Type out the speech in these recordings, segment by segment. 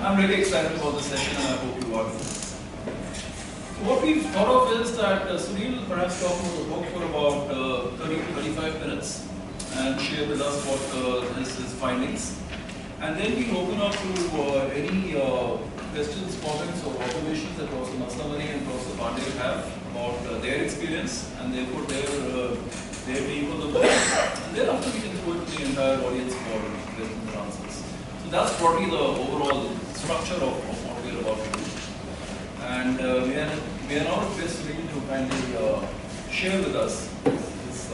I'm really excited about the session and I hope you are. So what we've thought of is that Sunil perhaps talk about the book for about 30 to 35 minutes and share with us what his findings. And then we'll open up to any questions, comments or observations that Professor Maslamani and Professor Pandey have about their experience and therefore their view of the book. And thereafter we can go to the entire audience for questions and answers. So that's probably the overall structure of what we are about to do. And we are now request Sunil to kindly share with us his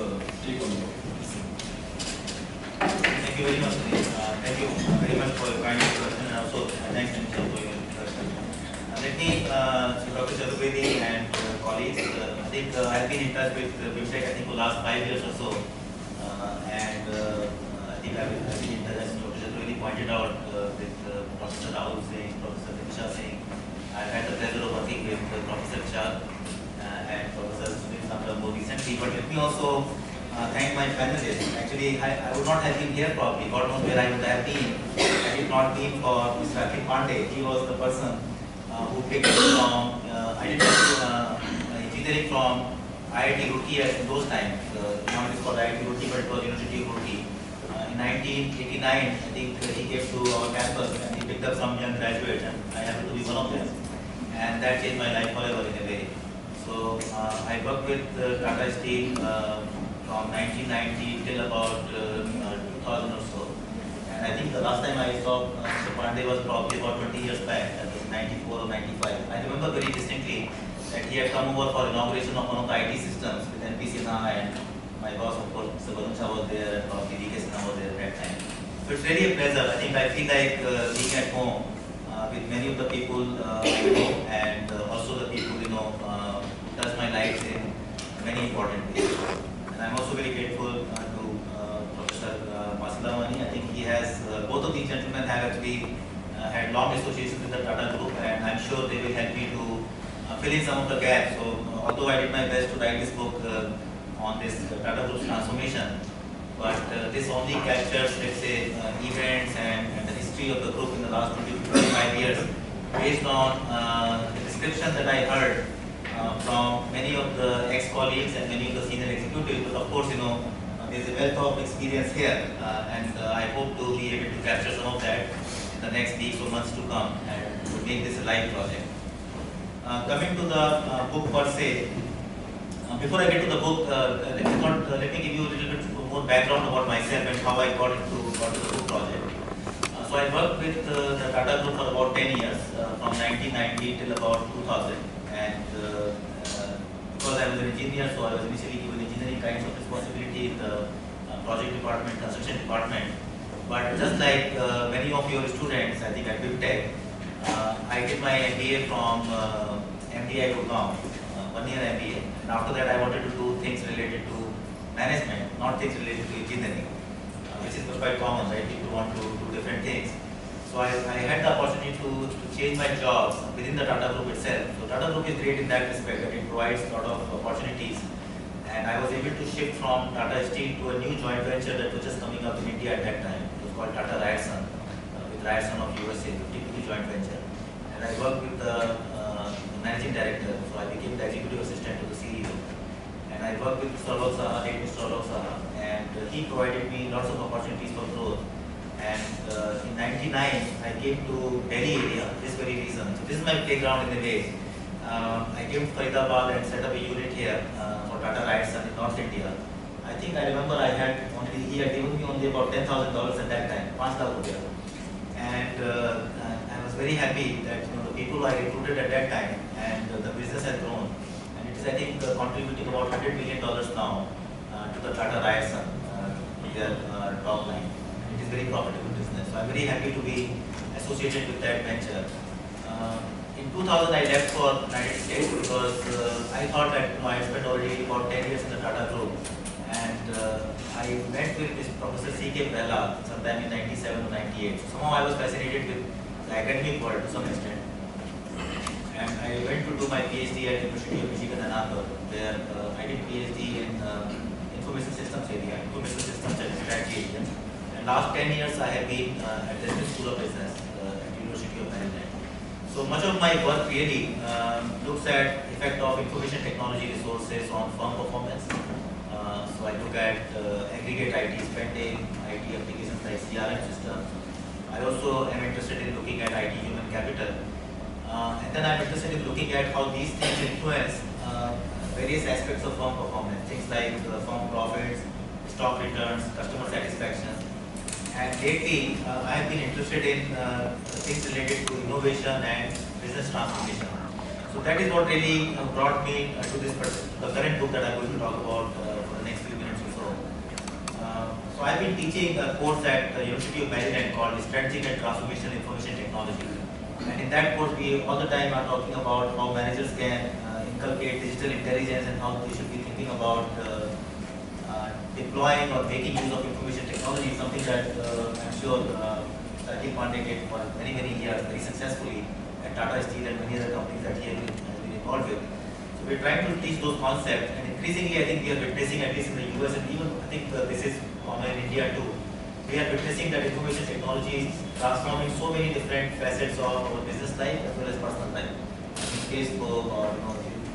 take on the book. Thank you very much, Sunil. Thank you very much for your kind introduction and also thanks Nisha for your introduction. Let me, Dr. Chaturvedi and colleagues, I think I've been in touch with BIMTech I think for the last 5 years or so. And I think I've been in touch, as Dr. Chaturvedi pointed out, with Professor Rahul Singh, Professor Diksha Singh. I've had the pleasure of working with Professor Shah and Professor Sunil Samdar more recently. But let me also thank my panelists. Actually, I would not have been here probably. God knows where I would have been had it not been for Mr. Akhil Pandey. He was the person who picked me from engineering from IIT Roorkee in those times. Now it is called IIT Roorkee, but it was University of Roorkee. In 1989, I think he came to our campus and he picked up some young graduates, and I happened to be one of them. And that changed my life forever in a way. So I worked with Tata Steel from 1990 till about 2000 or so. And I think the last time I saw Mr. Pandey was probably about 20 years back, that was 94 or 95. I remember very distinctly that he had come over for inauguration of one of the IT systems with NP Sinha, and my boss, of course, Mr. Varun Shah was there, and probably DK Sinha was there at that time. So it's really a pleasure. I think I feel like being at home with many of the people I know, and also the people touch my life in many important ways. And I'm also very grateful to Professor Maslamani. I think he has, both of these gentlemen have actually had long associations with the Tata Group, and I'm sure they will help me to fill in some of the gaps. So although I did my best to write this book on this Tata Group's transformation, but this only captures, let's say, events and the history of the group in the last 20 to 25 years based on the description that I heard from many of the ex-colleagues and many of the senior executives. But of course, there's a wealth of experience here, and I hope to be able to capture some of that in the next weeks or months to come and to make this a live project. Coming to the book per se, before I get to the book, let me give you a little bit more background about myself and how I got into the book project. So I worked with the Tata Group for about 10 years, from 1990 till about 2000. And because I was an engineer, so I was initially given engineering kinds of responsibility in the project department, construction department. But just like many of your students, I think at BIMTech, I did my MBA from MDI Gurgaon, 1 year MBA. And after that, I wanted to do things related to management, not things related to engineering, which is quite common, right? People want to do different things. So I had the opportunity to change my jobs within the Tata Group itself. So Tata Group is great in that respect, that it provides a lot of opportunities. And I was able to shift from Tata Steel to a new joint venture that was just coming up in India at that time. It was called Tata Ryerson, with Ryerson of USA, 50-50 joint venture. And I worked with the managing director, so I became the executive assistant to the CEO. And I worked with Mr. Alok Saha, Mr. Alok Saha, and he provided me lots of opportunities for growth. And in 99, I came to Delhi area, this very reason. So this is my playground in a way. I came to Faridabad and set up a unit here for Tata Ryerson in North India. I think I remember he had given me only about $10,000 at that time, 5,000 rupees. And I was very happy that the people I recruited at that time, and the business has grown. And it is, I think, contributing about $100 million now to the Tata Ryerson, their top line. It is very profitable business. So I'm very happy to be associated with that venture. In 2000, I left for United States because I thought that I had spent already about 10 years in the Tata Group. And I met with this Professor C.K. Prehla sometime in 97 or 98. So somehow I was fascinated with the academic world to some extent. And I went to do my PhD at University of Michigan Ann Arbor, where I did PhD in information systems area, information systems and strategy area. And last 10 years I have been at the School of Business at University of Maryland. So much of my work really looks at effect of information technology resources on firm performance. So I look at aggregate IT spending, IT applications like CRM systems. I also am interested in looking at IT human capital. And then I'm interested in looking at how these things influence various aspects of firm performance, things like firm profits, stock returns, customer satisfaction. And lately, I have been interested in things related to innovation and business transformation. So that is what really brought me to this the current book that I'm going to talk about for the next few minutes or so. So I've been teaching a course at the University of Maryland called Strategic and Transformational Information Technology. And in that course, we all the time are talking about how managers can inculcate digital intelligence and how they should be thinking about deploying or making use of information technology, something that I'm sure Rajiv Pandey did for many, many years very successfully at Tata Steel and many other companies that he has been involved with. So we're trying to teach those concepts, and increasingly I think we are witnessing, at least in the US and even I think this is common in India too, we are witnessing that information technology is transforming so many different facets of our business life as well as personal life. In Facebook, or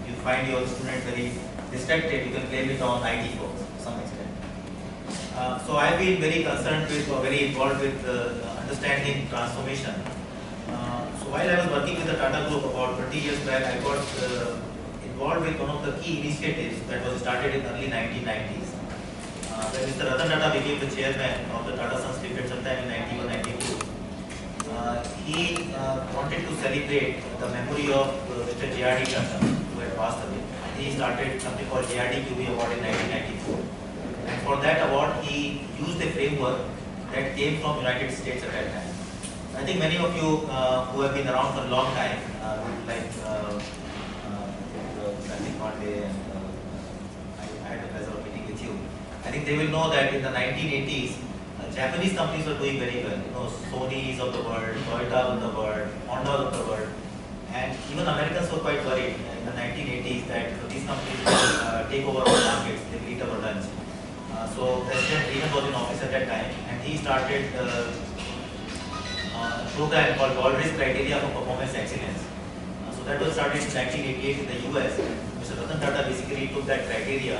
you find your student very distracted, you can blame it on IT folks to some extent. So I've been very concerned with or very involved with understanding transformation. So while I was working with the Tata Group about 20 years back, I got involved with one of the key initiatives that was started in early 1990s. When Mr. Ratan Tata became the chairman of the Tata Sons Limited sometime in 91-92, he wanted to celebrate the memory of Mr. J.R.D. Tata, who had passed away. He started something called J.R.D. QB Award in 1994. And for that award, he used a framework that came from United States at that time. I think many of you who have been around for a long time, like Rajiv Pandey and I had the pleasure of meeting with you. I think they will know that in the 1980s, Japanese companies were doing very well. You know, Sony's of the world, Toyota of the world, Honda of the world, and even Americans were quite worried in the 1980s that these companies will take over our markets, they will eat our lunch. So President Reagan was in office at that time, and he started a program called Baldrige Criteria for Performance Excellence. So that was started in 1988 in the US. Mr. Ratan Tata basically took that criteria,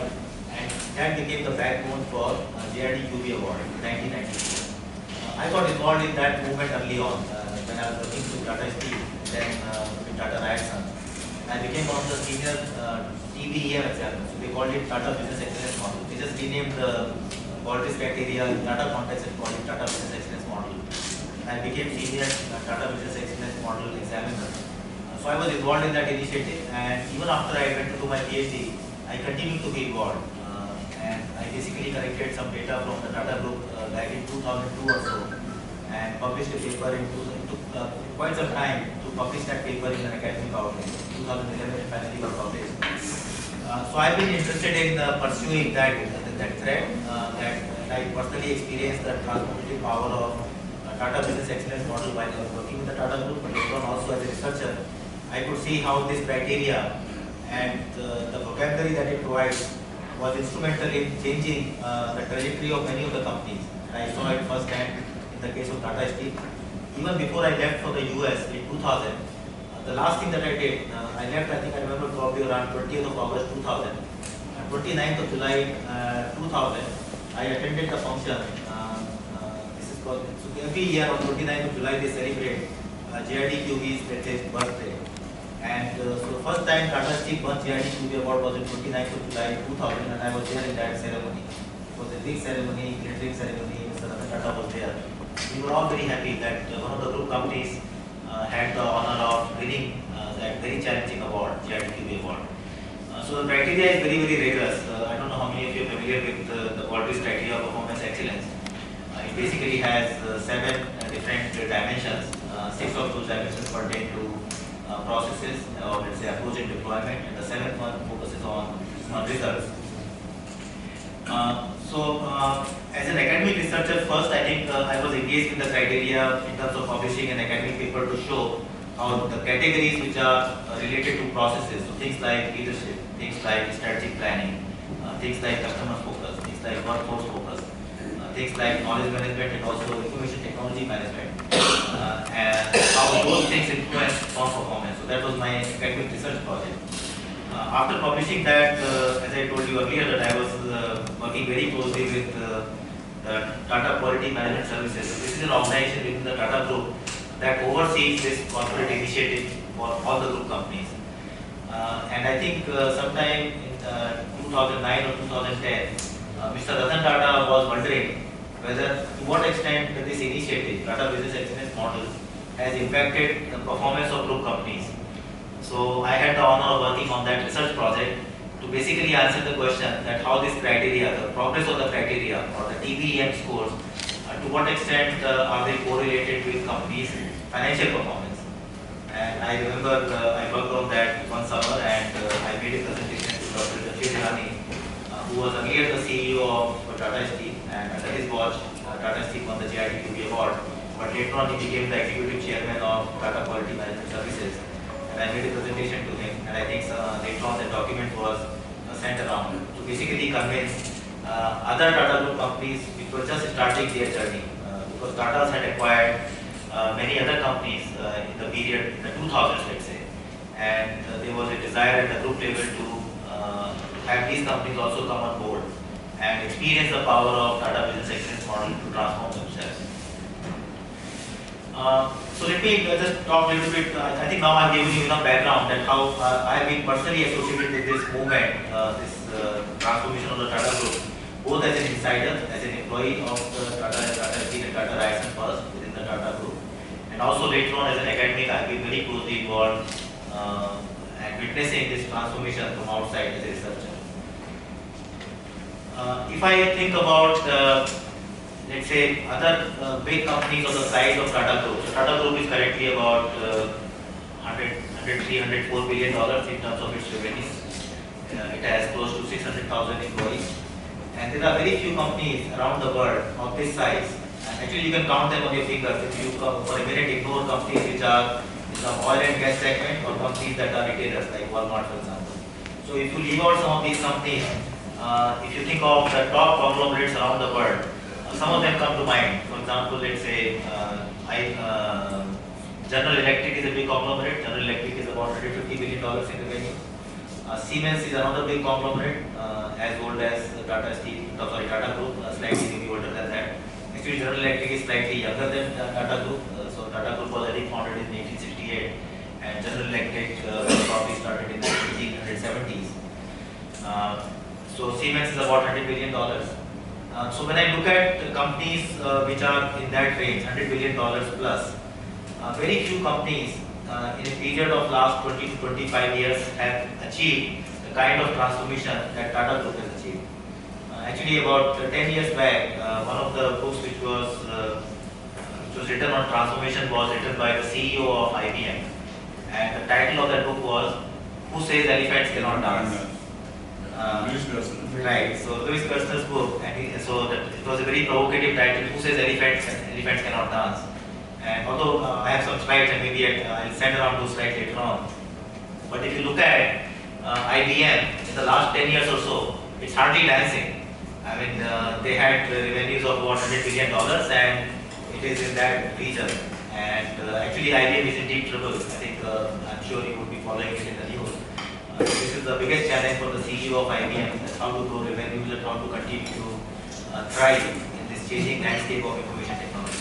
and that became the backbone for J.R.D. QB Award in 1992. I got involved in that movement early on when I was working with Tata Steel, then with Tata Ryerson. I became one of the senior TBEM examiners. So they called it Tata Business Excellence Model. They just renamed the Baldrige criteria in Tata context and called it Tata Business Excellence Model. I became senior Tata Business Excellence Model examiner. So I was involved in that initiative, and even after I went to do my PhD, I continued to be involved. And I basically collected some data from the Tata Group back in 2002 or so, and published a paper it took quite some time to publish that paper in an academic outlet. 2011 it finally got published. So I've been interested in pursuing that thread. That I personally experienced the transformative power of Tata Business Excellence Model while I was working with the Tata Group, but later on also as a researcher. I could see how this criteria and the vocabulary that it provides was instrumental in changing the trajectory of many of the companies. And I saw it firsthand in the case of Tata Steel. Even before I left for the US in 2000, the last thing that I did, I left, I think I remember probably around 20th of August 2000. 29th of July 2000, I attended the function. This is called, so every year on 29th of July they celebrate J.R.D. QB's birthday. And so the first time Tata Steel won J.R.D. QB Award was on 29th of July 2000, and I was there in that ceremony. It was a big ceremony, glittering ceremony. Mr. Ratan Tata was there. We were all very happy that one of the group companies had the honor of winning that very challenging award, J.R.D. QB Award. So the criteria is very, very rigorous. I don't know how many of you are familiar with the Baldrige criteria of performance excellence. It basically has 7 different dimensions. 6 of those dimensions pertain to processes, or let's say approach and deployment, and the 7th one focuses on results. As an academic researcher, first I think I was engaged in the criteria in terms of publishing an academic paper to show how the categories which are related to processes, so things like leadership, things like strategic planning, things like customer focus, things like workforce focus, things like knowledge management and also information technology management, and how those things influence strong performance. So that was my academic research project. After publishing that, as I told you earlier, that I was working very closely with the Tata Quality Management Services. So this is an organization within the Tata Group that oversees this corporate initiative for all the group companies. And I think sometime in 2009 or 2010, Mr. Ratan Tata was wondering whether to what extent this initiative, Tata Business Excellence Model, has impacted the performance of group companies. So I had the honor of working on that research project to basically answer the question that how this criteria, the progress of the criteria or the TBEM scores, to what extent are they correlated with companies' financial performance. And I remember I worked on that one summer and I made a presentation to Dr. Jashir Hirani, who was earlier the CEO of Tata Steel, and under his watch, Tata Steel won the JITQB award. But later on, he became the executive chairman of Tata Quality Management Services. And I made a presentation to him, and I think later on the document was sent around to basically convince other Tata Group companies which were just starting their journey, because Tata's had acquired many other companies in the period, in the 2000s, let's say, and there was a desire at the group level to have these companies also come on board and experience the power of Tata Business Excellence Model to transform themselves. So let me just talk a little bit. I think now I've given you enough background that how I have been personally associated with this movement, this transformation of the Tata Group, both as an insider, as an employee of the Tata Steel and Tata Ryerson first within the Tata Group, and also later on as an academic, I've been very closely involved and witnessing this transformation from outside as a researcher. If I think about let's say other big companies of the size of Tata Group. So Tata Group is currently about $104 billion in terms of its revenue. It has close to 600,000 employees. And there are very few companies around the world of this size. And actually you can count them on your fingers if you for a minute ignore companies which are in the oil and gas segment or companies that are retailers like Walmart, for example. So if you leave out some of these companies, if you think of the top conglomerates around the world, some of them come to mind. For example, let's say General Electric is a big conglomerate. General Electric is about $150 billion in revenue. Siemens is another big conglomerate, as old as Tata Steel, Tata Group, slightly maybe older than that. Actually, General Electric is slightly younger than Tata Group. So Tata Group was, I think, founded in 1868, and General Electric probably started in the 1870s. So Siemens is about $100 billion. So when I look at companies which are in that range, $100 billion plus, very few companies in a period of last 20 to 25 years have achieved the kind of transformation that Tata Group has achieved. Actually, about 10 years back, one of the books which was written on transformation was written by the CEO of IBM, and the title of that book was "Who Says Elephants Cannot Dance." Right. So Louis Gerstner's book, and it was a very provocative title. Who says elephants cannot dance? And although I have some slides, and maybe I'll send around those slides later on. But if you look at IBM in the last 10 years or so, it's hardly dancing. I mean, they had revenues of about $100 billion, and it is in that region. And actually, IBM is in deep trouble. I think I'm sure you would be following it in the news. This is the biggest challenge for the CEO of IBM, that's how to grow revenues and how to continue to thrive in this changing landscape of information technology.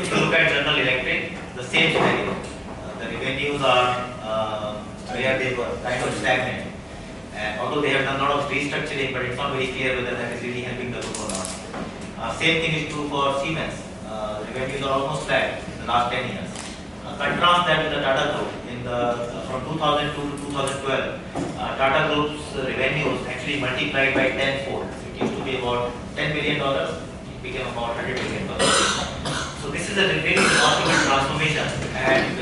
If you look at General Electric, the same scenario. The revenues are where they were kind of stagnant. And although they have done a lot of restructuring, but it's not very clear whether that is really helping the group or not. Same thing is true for Siemens. Revenues are almost flat in the last 10 years. Contrast that with the Tata Group. From 2002 to 2012, Tata Group's revenues actually multiplied by 10-fold. It used to be about $10 billion, it became about $100 billion. So this is a very remarkable transformation, and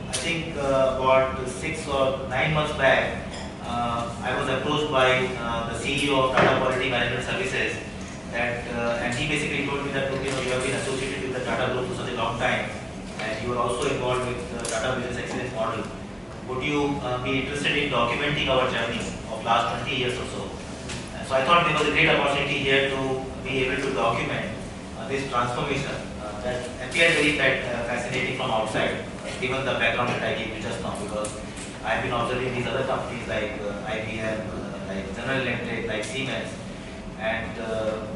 I think about 6 or 9 months back, I was approached by the CEO of Tata Quality Management Services, and he basically told me that, look, you have been associated with the Tata Group for such a long time, and you are also involved with the Tata Business Excellence Model. Would you be interested in documenting our journey of last 20 years or so? And so I thought there was a great opportunity here to be able to document this transformation that appeared very fascinating from outside. outside, given the background that I gave you just now, because I've been observing these other companies like IBM, like General Electric, like Siemens, and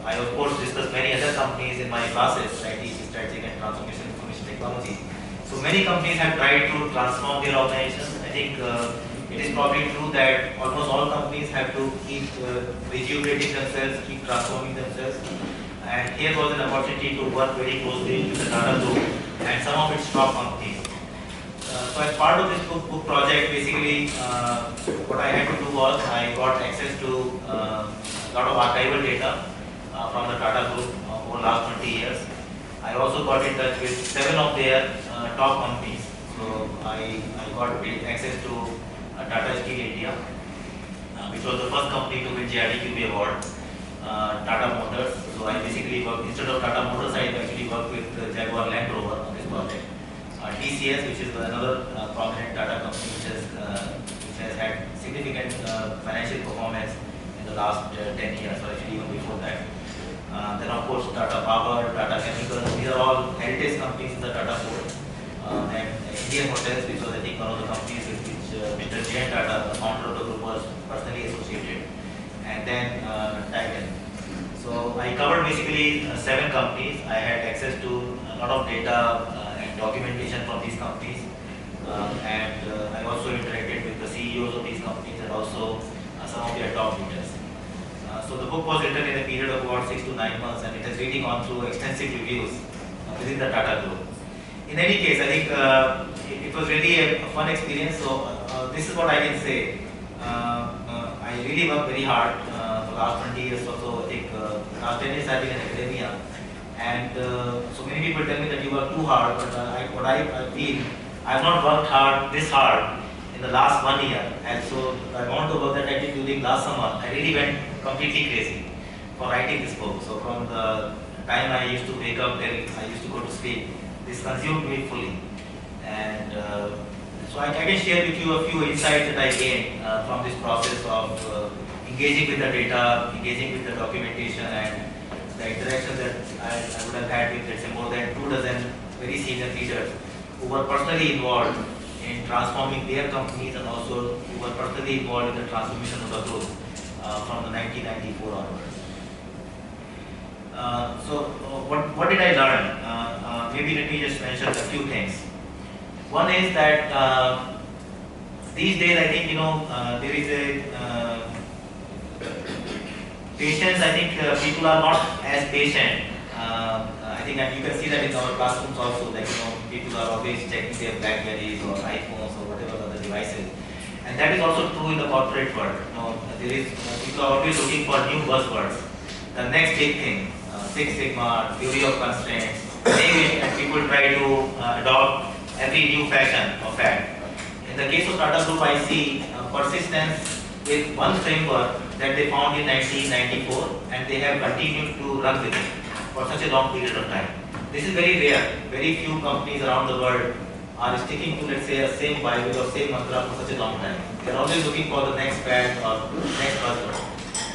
I of course discussed many other companies in my classes, IT, Strategic and Transformation Information Technology. So many companies have tried to transform their organizations. I think it is probably true that almost all companies have to keep rejuvenating themselves, keep transforming themselves. And here was an opportunity to work very closely with the Tata Group and some of its top companies. So as part of this book project, basically what I had to do was I got access to a lot of archival data from the Tata Group over the last 20 years. I also got in touch with 7 of their top companies. So I got access to Tata Steel India, which was the first company to win JRDQB award. Tata Motors. So I basically worked, instead of Tata Motors, I actually worked with Jaguar Land Rover on this project. TCS, which is another prominent Tata company which has had significant financial performance in the last 10 years, or actually even before that. Then of course Tata Power, Tata Chemicals, these are all heritage companies in the Tata fold. And Indian Hotels, which was I think one of the companies with which Mr. J. Tata, the founder of the group, was personally associated. And then Titan. So I covered basically 7 companies. I had access to a lot of data and documentation from these companies. And I also interacted with the CEOs of these companies and also some of their top leaders. So the book was written in a period of about 6 to 9 months, and it has really gone through extensive reviews within the Tata Group. In any case, I think it was really a fun experience. So this is what I can say. I really worked very hard for the last 20 years or so. I think last 10 years I've been in academia, and so many people tell me that you work too hard, but what I feel, I have not worked this hard in the last 1 year, and so the amount of work that I did during last summer, I really went completely crazy for writing this book. So from the time I used to wake up till I used to go to sleep, this consumed me fully, and so I can share with you a few insights that I gained from this process of engaging with the data, engaging with the documentation, and the interaction that I would have had with, let's say, more than 24 very senior leaders who were personally involved in transforming their companies and also who were personally involved in the transformation of the group from the 1994 onwards. So what did I learn? Maybe let me just mention a few things. One is that these days I think there is a patience. I think people are not as patient. I think, and you can see that in our classrooms also, like people are always checking their Blackberries or iPhones or whatever other devices, and that is also true in the corporate world. There is people are always looking for new buzzwords, the next big thing, Six Sigma, theory of constraints, name it, and people try to adopt every new fashion or fad. In the case of Tata Group, I see persistence with one framework that they found in 1994, and they have continued to run with it for such a long period of time. This is very rare. Very few companies around the world are sticking to, let's say, a same Bible or same mantra for such a long time. They are always looking for the next fad or next buzzword.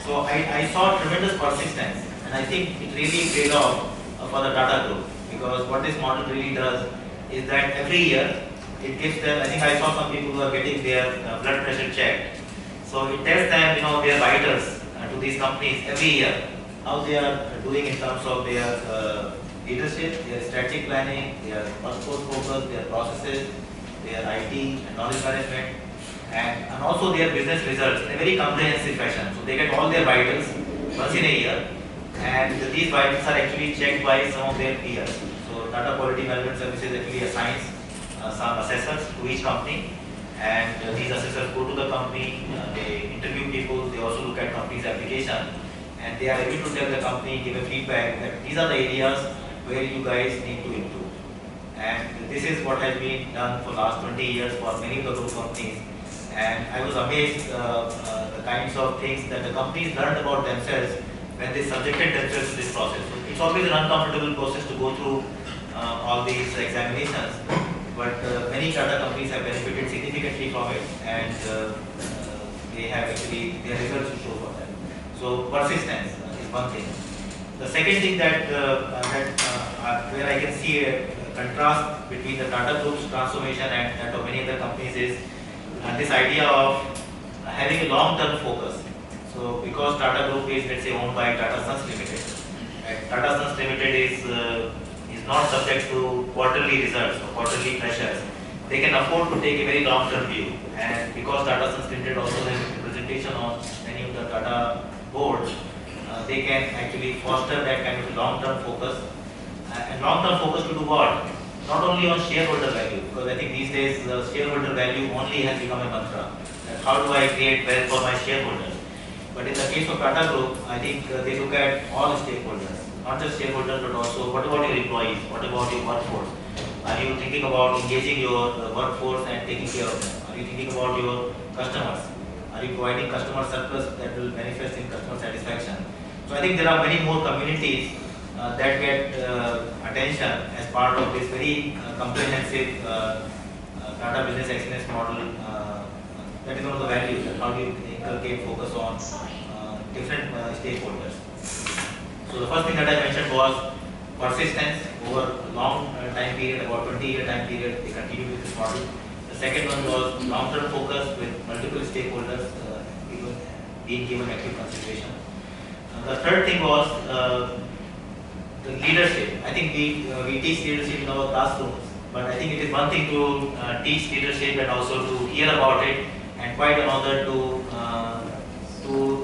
So I saw tremendous persistence, and I think it really paid off for the Tata Group, because what this model really does is that every year it gives them, I think I saw some people who are getting their blood pressure checked. So it tells them, their vitals to these companies every year, how they are doing in terms of their leadership, their strategic planning, their workforce focus, their processes, their IT and knowledge management, and also their business results in a very comprehensive fashion. So they get all their vitals once in a year, and these vitals are actually checked by some of their peers. So Tata Quality Management Services actually assigns some assessors to each company, and these assessors go to the company, they interview people, they also look at company's application, and they are able to tell the company, give a feedback that these are the areas where you guys need to improve. And this is what has been done for the last 20 years for many of the group companies. And I was amazed the kinds of things that the companies learned about themselves when they subjected themselves to this process. So it's always an uncomfortable process to go through all these examinations, but many Tata companies have benefited significantly from it, and they have actually their results to show for that. So persistence is one thing. The second thing that where I can see a contrast between the Tata Group's transformation and that of many other companies is this idea of having a long-term focus. So because Tata Group is, let's say, owned by Tata Sons Limited, and Tata Sons Limited is not subject to quarterly results or quarterly pressures, they can afford to take a very long-term view. And because Tata Sons Limited also has representation on many of the Tata boards, they can actually foster that kind of long-term focus. And long-term focus to do what? Not only on shareholder value, because I think these days shareholder value only has become a mantra. How do I create wealth for my shareholders? But in the case of Tata Group, I think they look at all stakeholders, not just shareholders, but also what about your employees, what about your workforce? Are you thinking about engaging your workforce and taking care of them? Are you thinking about your customers? Are you providing customer surplus that will manifest in customer satisfaction? So I think there are many more communities that get attention as part of this very comprehensive Tata Business Excellence model. That is one of the values, how do you inculcate focus on different stakeholders. So the first thing that I mentioned was persistence over a long time period, about 20-year time period, they continue with this model. The second one was long-term focus with multiple stakeholders being given active consideration. The third thing was the leadership. I think we teach leadership in our classrooms, but I think it is one thing to teach leadership and also to hear about it, and quite another to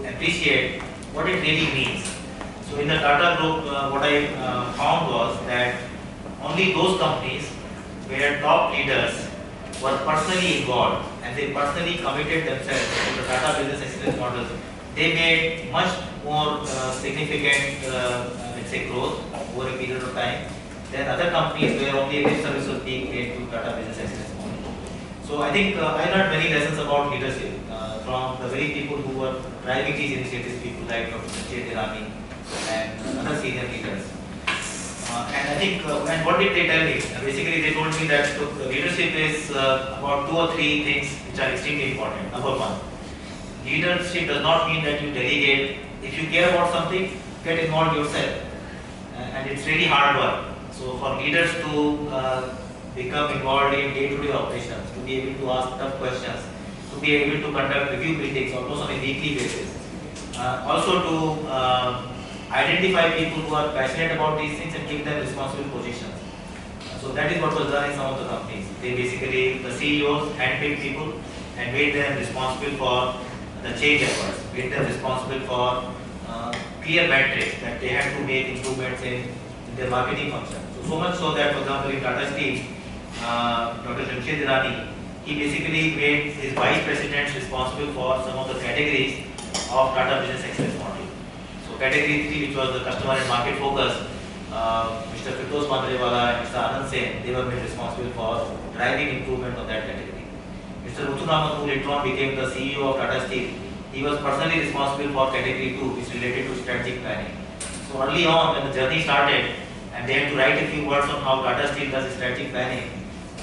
appreciate what it really means. So in the Tata Group, what I found was that only those companies where top leaders were personally involved and they personally committed themselves to the Tata Business Excellence model, they made much more significant, let's say, growth over a period of time than other companies where only a lip service was being paid to Tata Business Excellence model. So I think I learned many lessons about leadership from the very people who were driving these initiatives, people like Dr. Sanjay Dhirani and other senior leaders. And I think, and what did they tell me? Basically, they told me that look, the leadership is about 2 or 3 things which are extremely important. Number one, leadership does not mean that you delegate. If you care about something, get involved yourself. And it's really hard work. So for leaders to become involved in day-to-day operations, to be able to ask tough questions, to be able to conduct review meetings almost on a weekly basis. Also to identify people who are passionate about these things and give them responsible positions. So that is what was done in some of the companies. They basically, the CEOs handpicked people and made them responsible for the change efforts, made them responsible for clear metrics that they had to make improvements in their marketing function. So much so that, for example, in Tata Steel, Dr. Jamshed Irani, he basically made his vice presidents responsible for some of the categories of Tata Business Excellence model. So category 3, which was the customer and market focus, Mr. Firdaus Mandrewala and Mr. Anand Sen, they were made responsible for driving improvement of that category. Mr. Muthuraman, who later on became the CEO of Tata Steel, he was personally responsible for category 2, which related to strategic planning. So early on, when the journey started, and they had to write a few words on how Tata Steel does strategic planning,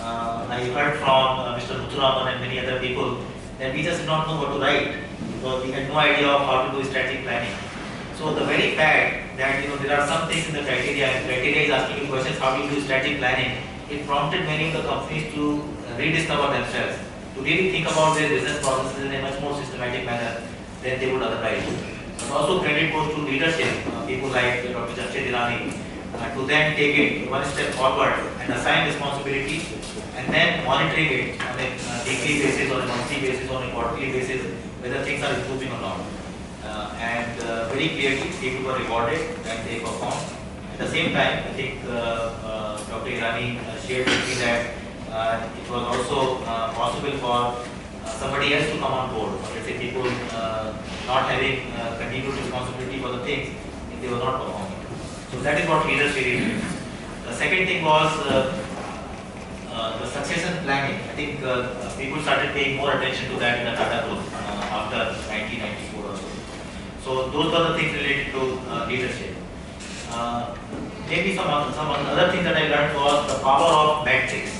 I heard from Mr. Muthuraman and many other people that we just did not know what to write because we had no idea of how to do strategic planning. So the very fact that there are some things in the criteria, and criteria is asking you questions, how do you do strategic planning, it prompted many of the companies to rediscover themselves, to really think about their business processes in a much more systematic manner than they would otherwise do. But also credit goes to leadership, people like Dr. Jamshed Irani, to then take it one step forward and assign responsibility and then monitoring it on a weekly basis or a monthly basis or a quarterly basis whether things are improving or not. And very clearly people were rewarded when they performed. At the same time, I think Dr. Irani shared with me that it was also possible for somebody else to come on board, or let's say people not having continued responsibility for the things if they were not performing. So that is what leadership is. The second thing was the succession planning. I think people started paying more attention to that in the Tata Group after 1994 or so. So those were the things related to leadership. Maybe some other things that I learned was the power of metrics.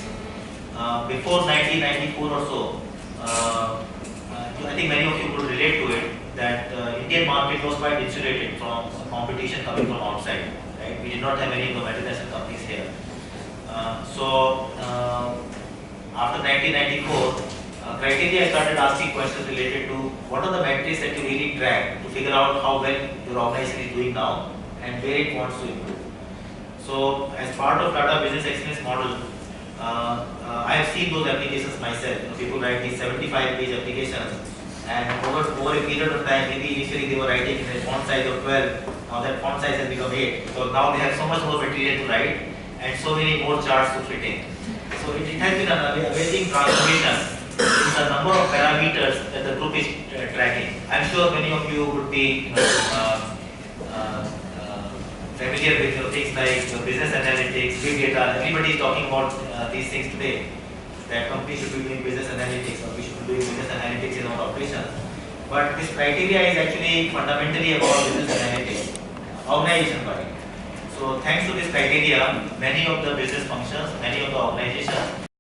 Before 1994 or so, I think many of you would relate to it, that Indian market was quite insulated from competition coming from outside. Right? We did not have any of the multinational companies here. After 1994, criteria I started asking questions related to what are the metrics that you really track to figure out how well your organization is doing now and where it wants to improve. So as part of Tata Business Excellence model, I have seen those applications myself. People write these 75-page applications, and over a period of time, maybe initially they were writing in a font size of 12. Now that font size has become 8, because now they have so much more material to write and so many more charts to fit in. So it has been an amazing transformation in the number of parameters that the group is tracking. I'm sure many of you would be familiar with things like business analytics, big data. Everybody is talking about these things today. That companies should be doing business analytics, or we should be doing business analytics in our operations. But this criteria is actually fundamentally about business analytics, organization-wide. So thanks to this criteria, many of the business functions, many of the organizations